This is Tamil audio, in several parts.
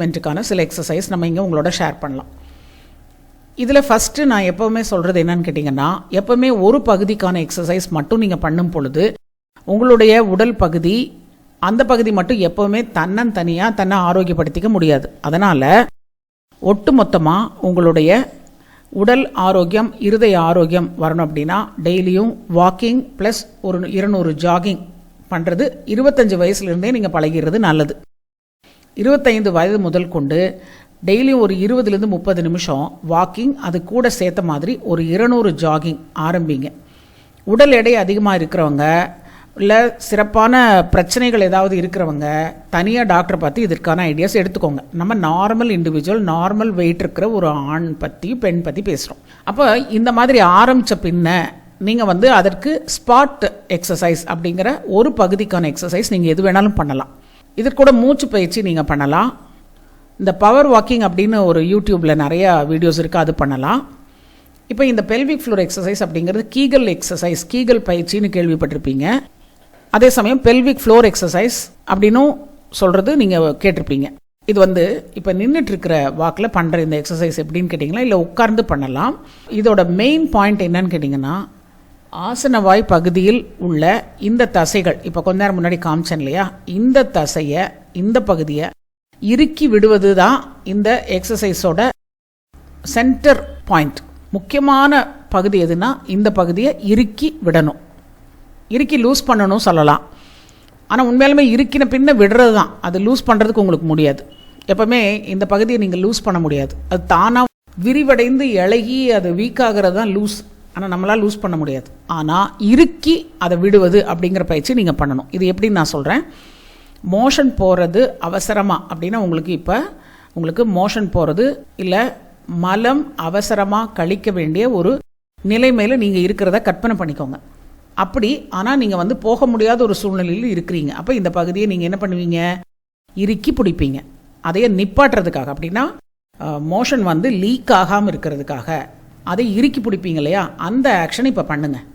மென்ட்டுக்கான சில எக்ஸசைஸ் நம்ம இங்கே உங்களோட ஷேர் பண்ணலாம். இதில் ஃபஸ்ட்டு நான் எப்போவுமே சொல்கிறது என்னன்னு கேட்டிங்கன்னா, எப்போவுமே ஒரு பகுதிக்கான எக்ஸசைஸ் மட்டும் நீங்கள் பண்ணும் பொழுது உங்களுடைய உடல் பகுதி அந்த பகுதி மட்டும் எப்போவுமே தன்னந்தனியாக தன்னை ஆரோக்கியப்படுத்திக்க முடியாது. அதனால் ஒட்டு மொத்தமாக உங்களுடைய உடல் ஆரோக்கியம், இருதய ஆரோக்கியம் வரணும் அப்படின்னா டெய்லியும் வாக்கிங் ப்ளஸ் ஒரு 200 ஜாகிங் பண்ணுறது 25 வயசுலேருந்தே நீங்கள் பழகிறது நல்லது. 25 வயது முதல் கொண்டு டெய்லியும் ஒரு 20லேருந்து 30 நிமிஷம் வாக்கிங், அது கூட சேர்த்த மாதிரி ஒரு 200 ஜாகிங் ஆரம்பிங்க. உடல் எடை அதிகமாக இருக்கிறவங்க இல்லை சிறப்பான பிரச்சனைகள் ஏதாவது இருக்கிறவங்க தனியாக டாக்டரை பார்த்து இதற்கான ஐடியாஸ் எடுத்துக்கோங்க. நம்ம நார்மல் இண்டிவிஜுவல், நார்மல் வெயிட் இருக்கிற ஒரு ஆண் பற்றி பெண் பற்றி பேசுகிறோம். அப்போ இந்த மாதிரி ஆரம்பித்த பின்ன நீங்கள் அதற்கு ஸ்பாட் எக்ஸசைஸ் அப்படிங்கிற ஒரு பகுதிக்கான எக்ஸசைஸ் நீங்கள் எது வேணாலும் பண்ணலாம். இதற்கு கூட மூச்சு பயிற்சி நீங்கள் பண்ணலாம். இந்த பவர் வாக்கிங் அப்படின்னு ஒரு யூடியூப்பில் நிறையா வீடியோஸ் இருக்குது, அது பண்ணலாம். இப்போ இந்த பெல்விக் ஃப்ளோர் எக்ஸசைஸ் அப்படிங்கிறது கீகல் எக்ஸசைஸ், கீகல் பயிற்சின்னு கேள்விப்பட்டிருப்பீங்க. அதே சமயம் பெல்விக் ஃப்ளோர் எக்ஸசைஸ் அப்படின்னும் சொல்கிறது நீங்கள் கேட்டிருப்பீங்க. இது இப்போ நின்றுட்டு இருக்கிற வாக்கில் பண்ணுற இந்த எக்ஸசைஸ் எப்படின்னு கேட்டிங்கன்னா, இல்லை உட்கார்ந்து பண்ணலாம். இதோட மெயின் பாயிண்ட் என்னன்னு கேட்டிங்கன்னா, ஆசனவாய் பகுதியில் உள்ள இந்த தசைகள், இப்போ கொஞ்ச நேரம் முன்னாடி காமிச்சேன் இல்லையா, இந்த தசையை, இந்த பகுதியை இறுக்கி விடுவது தான் இந்த எக்ஸசைஸோட சென்டர் பாயிண்ட். முக்கியமான பகுதி எதுனா இந்த பகுதியை இறுக்கி விடணும். இறுக்கி லூஸ் பண்ணணும் சொல்லலாம். ஆனால் உண்மையாலுமே இறுக்கின பின்ன விடுறது தான், அது லூஸ் பண்ணுறதுக்கு உங்களுக்கு முடியாது. எப்போவுமே இந்த பகுதியை நீங்கள் லூஸ் பண்ண முடியாது. அது தானாக விரிவடைந்து இழகி அது வீக் ஆகிறது தான் லூஸ். ஆனால் நம்மளால் லூஸ் பண்ண முடியாது. ஆனால் இறுக்கி அதை விடுவது அப்படிங்கிற பயிற்சி நீங்கள் பண்ணணும். இது எப்படின்னு நான் சொல்கிறேன். மோஷன் போகிறது அவசரமாக அப்படின்னா உங்களுக்கு மோஷன் போகிறது இல்லை மலம் அவசரமாக கழிக்க வேண்டிய ஒரு நிலைமையில் நீங்கள் இருக்கிறத கற்பனை பண்ணிக்கோங்க. அப்படி ஆனால் நீங்கள் போக முடியாத ஒரு சூழ்நிலையில் இருக்கிறீங்க. அப்போ இந்த பகுதியை நீங்கள் என்ன பண்ணுவீங்க, இறுக்கி பிடிப்பீங்க. அதையே நிப்பாட்டுறதுக்காக, அப்படின்னா மோஷன் லீக் ஆகாமல் இருக்கிறதுக்காக அதை இறுக்கி பிடிப்பீங்க இல்லையா, அந்த ஆக்ஷன் இப்போ பண்ணுங்கள்.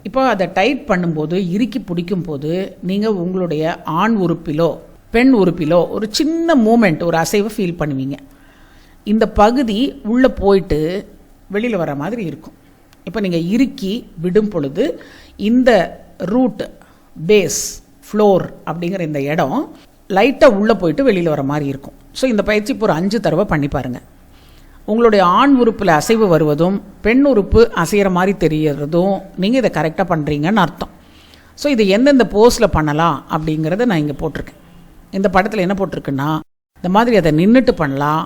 இப்போ அதை டைட் பண்ணும்போது, இறுக்கி பிடிக்கும் போது நீங்கள் உங்களுடைய ஆண் உறுப்பிலோ பெண் உறுப்பிலோ ஒரு சின்ன மூமெண்ட், ஒரு அசைவை ஃபீல் பண்ணுவீங்க. இந்த பகுதி உள்ளே போயிட்டு வெளியில் வர மாதிரி இருக்கும். இப்போ நீங்கள் இறுக்கி விடும் பொழுது இந்த ரூட், பேஸ், ஃப்ளோர் அப்படிங்கிற இந்த இடம் லைட்டாக உள்ளே போயிட்டு வெளியில் வர மாதிரி இருக்கும். ஸோ இந்த பயிற்சி இப்போ ஒரு 5 தடவை பண்ணி பாருங்கள். உங்களுடைய ஆண் உறுப்பில் அசைவு வருவதும் பெண் உறுப்பு அசைகிற மாதிரி தெரியறதும் நீங்கள் இதை கரெக்டாக பண்ணுறீங்கன்னு அர்த்தம். ஸோ இது எந்தெந்த போஸில் பண்ணலாம் அப்படிங்கிறத நான் இங்கே போட்டிருக்கேன். இந்த படத்தில் என்ன போட்டிருக்குன்னா, இந்த மாதிரி அதை நின்றுட்டு பண்ணலாம்,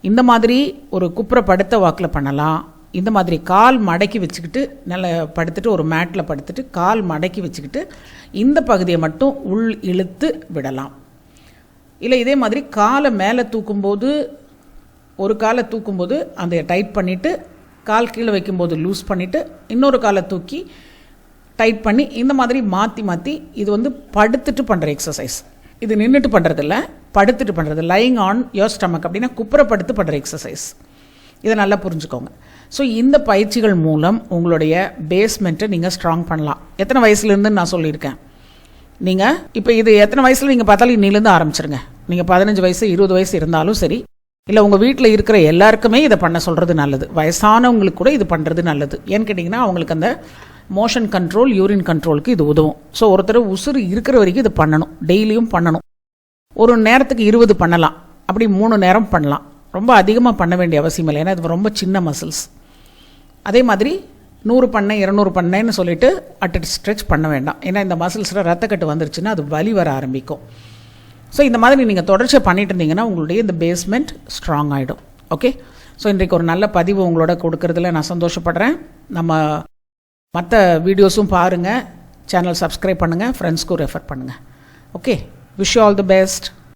இந்த மாதிரி ஒரு குப்புற படுத்த வாக்கில் பண்ணலாம், இந்த மாதிரி கால் மடக்கி வச்சுக்கிட்டு நல்லா படுத்துட்டு ஒரு மேட்டில் படுத்துட்டு கால் மடக்கி வச்சுக்கிட்டு இந்த பகுதியை மட்டும் உள் இழுத்து விடலாம். இல்லை இதே மாதிரி காலை மேலே தூக்கும்போது, ஒரு காலை தூக்கும்போது அந்த டைட் பண்ணிவிட்டு கால் கீழே வைக்கும்போது லூஸ் பண்ணிவிட்டு இன்னொரு காலை தூக்கி டைட் பண்ணி, இந்த மாதிரி மாற்றி மாற்றி இது படுத்துட்டு பண்ணுற எக்ஸசைஸ். இது நின்றுட்டு பண்ணுறதில்ல, படுத்துட்டு பண்ணுறது, லைங் ஆன் யோர் ஸ்டமக் அப்படின்னா குப்புறப்படுத்து பண்ணுற எக்ஸசைஸ். இதை நல்லா புரிஞ்சுக்கோங்க. ஸோ இந்த பயிற்சிகள் மூலம் உங்களுடைய பேஸ்மெண்ட்டை நீங்கள் ஸ்ட்ராங் பண்ணலாம். எத்தனை வயசுலேருந்துன்னு நான் சொல்லியிருக்கேன். நீங்கள் இப்போ இது எத்தனை வயசில் நீங்கள் பார்த்தாலும் இன்னிலேருந்து ஆரம்பிச்சிருங்க. நீங்கள் 15 வயசு 20 வயசு இருந்தாலும் சரி, இல்லை உங்கள் வீட்டில் இருக்கிற எல்லாருக்குமே இதை பண்ண சொல்கிறது நல்லது. வயசானவங்களுக்கு கூட இது பண்ணுறது நல்லது. ஏன்னு கேட்டிங்கன்னா அவங்களுக்கு அந்த மோஷன் கண்ட்ரோல், யூரின் கண்ட்ரோலுக்கு இது உதவும். ஸோ ஒருத்தர் உசுறு இருக்கிற வரைக்கும் இது பண்ணணும், டெய்லியும் பண்ணணும். ஒரு நேரத்துக்கு 20 பண்ணலாம், அப்படி 3 நேரம் பண்ணலாம். ரொம்ப அதிகமாக பண்ண வேண்டிய அவசியம் இல்லை, ஏன்னா இது ரொம்ப சின்ன மசில்ஸ். அதே மாதிரி 100 பண்ண 200 பண்ணேன்னு சொல்லிட்டு ஸ்ட்ரெச் பண்ண வேண்டாம். ஏன்னா இந்த மசில்ஸில் ரத்தக்கட்டு வந்துருச்சுன்னா அது வலி வர ஆரம்பிக்கும். ஸோ இந்த மாதிரி நீங்கள் தொடர்ச்சியாக பண்ணிட்டு இருந்தீங்கன்னா உங்களுடைய இந்த பேஸ்மெண்ட் ஸ்ட்ராங் ஆகிடும். ஓகே, ஸோ இன்றைக்கு ஒரு நல்ல பதிவு உங்களோட கொடுக்கறதுல நான் சந்தோஷப்படுறேன். நம்ம மற்ற வீடியோஸும் பாருங்கள், சேனல் சப்ஸ்கிரைப் பண்ணுங்கள், ஃப்ரெண்ட்ஸ்க்கும் ரெஃபர் பண்ணுங்கள். Okay, wish you all the best.